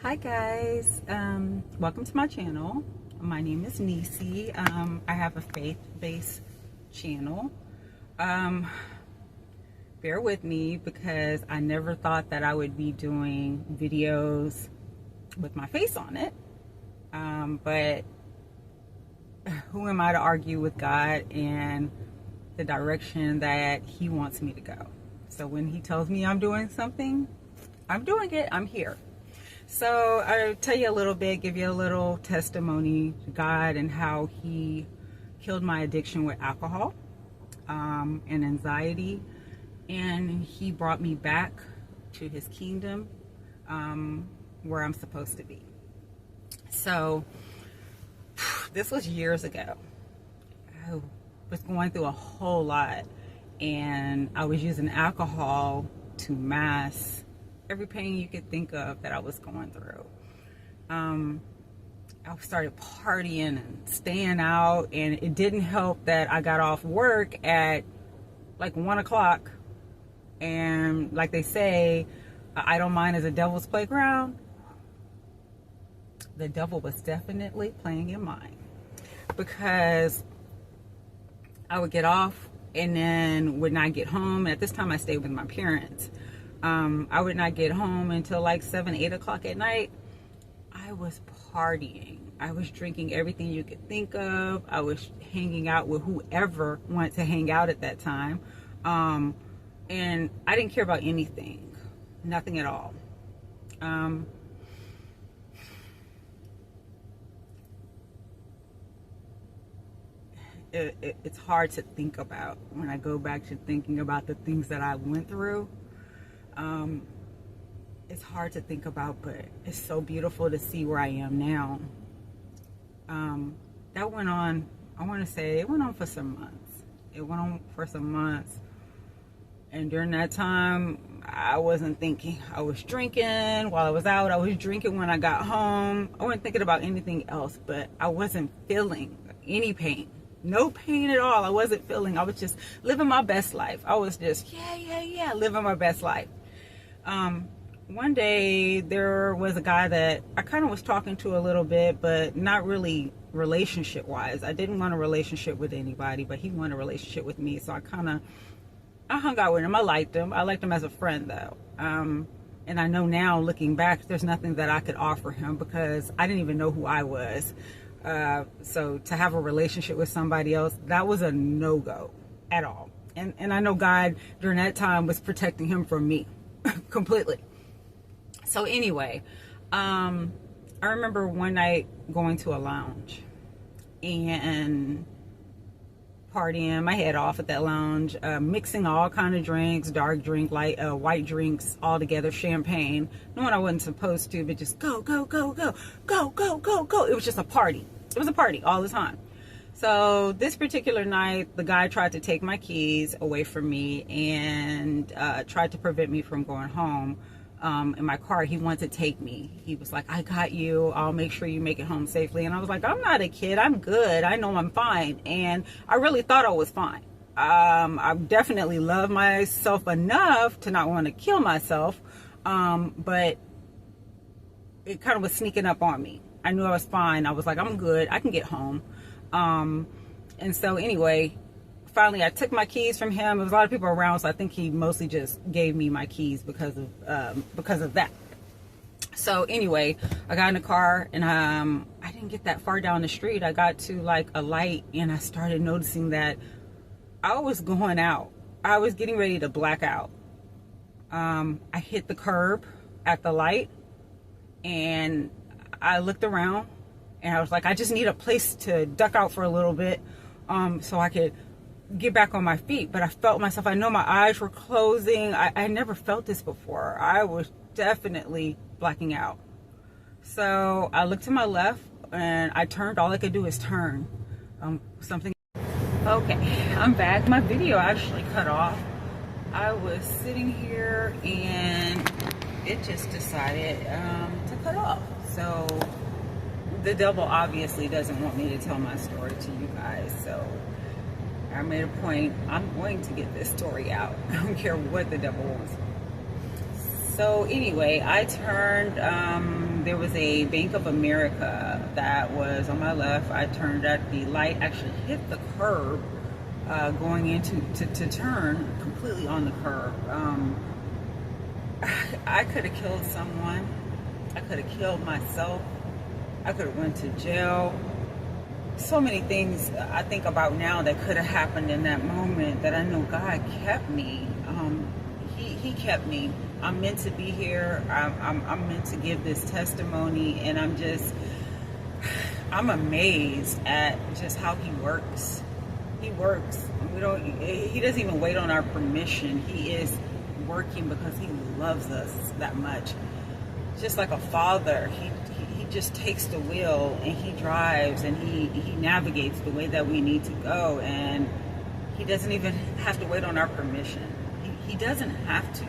Hi guys, welcome to my channel. My name is Nisi. I have a faith-based channel. Bear with me because I never thought that I would be doing videos with my face on it. But who am I to argue with God and the direction that He wants me to go? So when He tells me I'm doing something, I'm doing it. I'm here. So I'll tell you a little bit, give you a little testimony to God and how He killed my addiction with alcohol and anxiety. And He brought me back to His kingdom where I'm supposed to be. So this was years ago. I was going through a whole lot. And I was using alcohol to mask every pain you could think of that I was going through. I started partying and staying out, and it didn't help that I got off work at like 1 o'clock. And like they say, I don't mind as a devil's playground. The devil was definitely playing in mine, because I would get off and then would not get home. At this time, I stayed with my parents. I would not get home until like 7, 8 o'clock at night. I was partying. I was drinking everything you could think of. I was hanging out with whoever wanted to hang out at that time. And I didn't care about anything. Nothing at all. It's hard to think about when I go back to thinking about the things that I went through. It's hard to think about, but it's so beautiful to see where I am now. That went on, I want to say, it went on for some months. It went on for some months. And during that time, I wasn't thinking. I was drinking while I was out. I was drinking when I got home. I wasn't thinking about anything else, but I wasn't feeling any pain. No pain at all. I wasn't feeling. I was just living my best life. I was just, living my best life. One day there was a guy that I kind of was talking to a little bit, but not really relationship wise. I didn't want a relationship with anybody, but he wanted a relationship with me. So I hung out with him. I liked him. I liked him as a friend though. And I know now, looking back, there's nothing that I could offer him because I didn't even know who I was. So to have a relationship with somebody else, that was a no-go at all. And I know God during that time was protecting him from me completely. So anyway, I remember one night going to a lounge and partying my head off at that lounge, mixing all kind of drinks, dark drink, light, white drinks, all together, champagne. Knowing I wasn't supposed to, but just go. It was just a party. It was a party all the time. So this particular night, the guy tried to take my keys away from me and tried to prevent me from going home. In my car, he wanted to take me. He was like, I got you. I'll make sure you make it home safely. And I was like, I'm not a kid. I'm good. I know I'm fine. And I really thought I was fine. I definitely love myself enough to not want to kill myself. But it kind of was sneaking up on me. I knew I was fine. I was like, I'm good. I can get home. And so anyway, finally I took my keys from him. There was a lot of people around, so I think he mostly just gave me my keys because of that. So anyway, I got in the car and I didn't get that far down the street. I got to like a light and I started noticing that I was going out. I was getting ready to black out. I hit the curb at the light and I looked around and I was like, I just need a place to duck out for a little bit so I could get back on my feet. But I felt myself, I know my eyes were closing. I never felt this before. I was definitely blacking out. So I looked to my left and I turned. All I could do is turn. Okay, I'm back. My video actually cut off. I was sitting here and it just decided to cut off. So the devil obviously doesn't want me to tell my story to you guys. So I made a point, I'm going to get this story out. I don't care what the devil wants. So anyway, I turned there was a Bank of America that was on my left. I turned at the light, actually hit the curb, going into to turn completely on the curb. I could have killed someone. I could have killed myself. I could have went to jail. So many things I think about now that could have happened in that moment, that I know God kept me. He kept me. I'm meant to be here. I'm meant to give this testimony, and I'm amazed at just how He works. He works. He doesn't even wait on our permission. He is working because He loves us that much. Just like a father, he just takes the wheel and He drives, and he navigates the way that we need to go, and He doesn't even have to wait on our permission. He doesn't have to.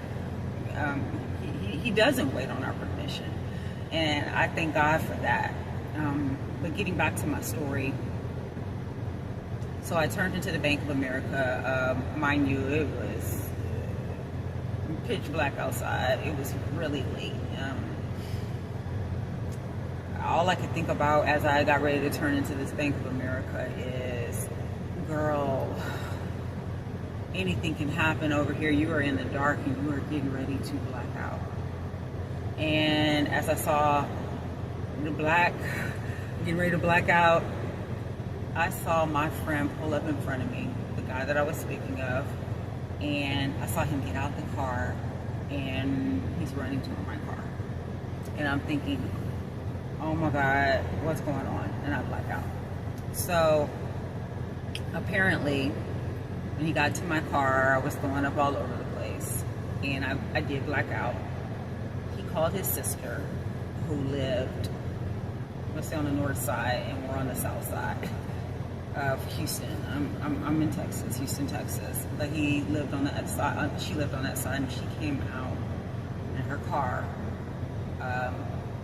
He doesn't wait on our permission, and I thank God for that. But getting back to my story, so I turned into the Bank of America. Mind you, it was pitch black outside. It was really late. All I could think about as I got ready to turn into this Bank of America is, girl, anything can happen over here. You are in the dark and you are getting ready to black out. And as I saw the black, getting ready to black out, I saw my friend pull up in front of me, the guy that I was speaking of, and I saw him get out the car, and he's running toward my car. And I'm thinking, oh my God, what's going on? And I black out. So apparently, when he got to my car, I was throwing up all over the place, and I did black out. He called his sister, who lived, let's say, on the north side, and we're on the south side of Houston. I'm in Texas, Houston, Texas. But he lived on that side. She lived on that side, and she came out in her car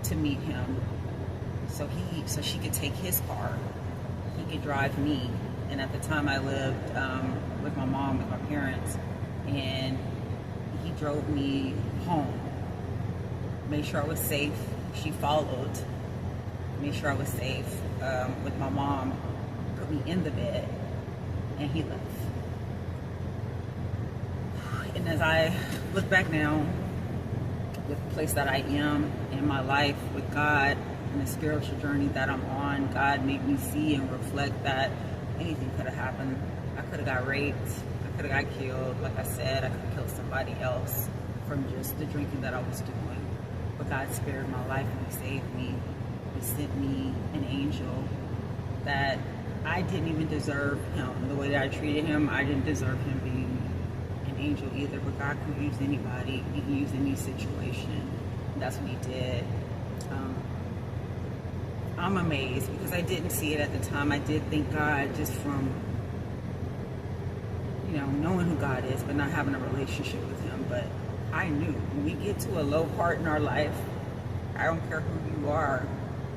to meet him, so she could take his car. He could drive me. And at the time, I lived with my mom, with my parents, and he drove me home. Made sure I was safe. She followed. Made sure I was safe with my mom. Put me in the bed, and he left. And as I look back now, with the place that I am in my life with God and the spiritual journey that I'm on, God made me see and reflect that anything could have happened. I could have got raped. I could have got killed. Like I said, I could have killed somebody else from just the drinking that I was doing. But God spared my life and He saved me. He sent me an angel that I didn't even deserve him. The way that I treated him, I didn't deserve him being an angel either. But God could use anybody. He can use any situation. And that's what He did. I'm amazed because I didn't see it at the time. I did thank God just from, knowing who God is, but not having a relationship with Him. But I knew when we get to a low part in our life, I don't care who you are,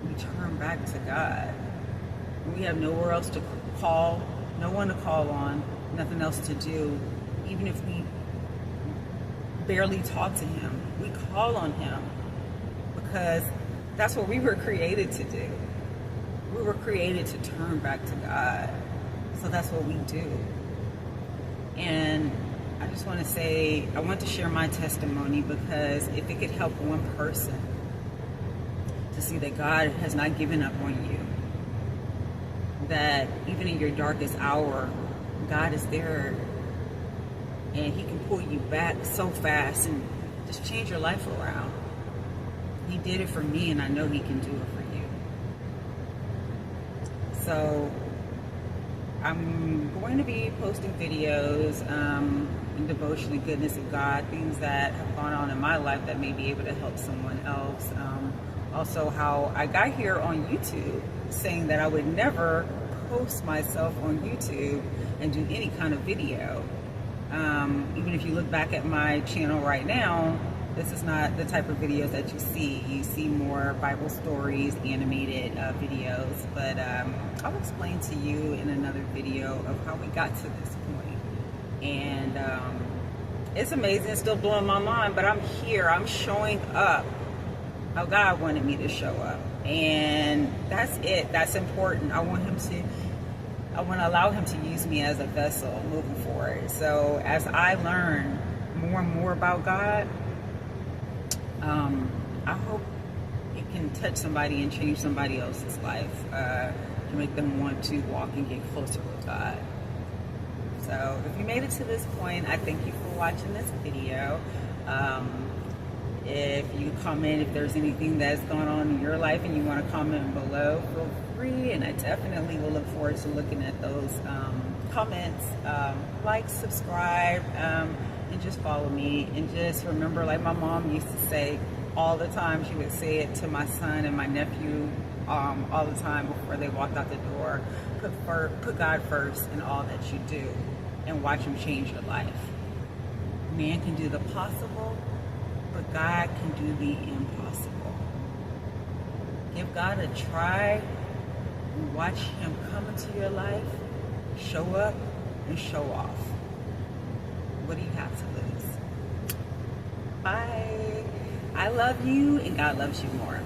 we turn back to God. We have nowhere else to call, no one to call on, nothing else to do. Even if we barely talk to Him, we call on Him because that's what we were created to do. We were created to turn back to God. So that's what we do. And I just want to say, I want to share my testimony because if it could help one person to see that God has not given up on you, that even in your darkest hour, God is there and He can pull you back so fast and just change your life around. He did it for me, and I know He can do it for you. So I'm going to be posting videos, devotionally, goodness of God, things that have gone on in my life that may be able to help someone else. Also, how I got here on YouTube, saying that I would never post myself on YouTube and do any kind of video. Even if you look back at my channel right now, this is not the type of videos that you see. You see more Bible stories, animated videos, but I'll explain to you in another video of how we got to this point. And it's amazing, it's still blowing my mind, but I'm here, I'm showing up. how God wanted me to show up. And that's it. That's important. I want to allow him to use me as a vessel moving forward. So as I learn more and more about God, I hope it can touch somebody and change somebody else's life, to make them want to walk and get closer with God. So if you made it to this point, I thank you for watching this video. If you comment, if there's anything that's going on in your life and you want to comment below, feel free, and I definitely will look forward to looking at those comments. Like, subscribe, and just follow me. And just remember, like my mom used to say all the time, she would say it to my son and my nephew all the time before they walked out the door: put God first in all that you do, and watch him change your life. Man can do the possible, but God can do the impossible. Give God a try and watch him come into your life, show up and show off. What do you have to lose? Bye. I love you and God loves you more.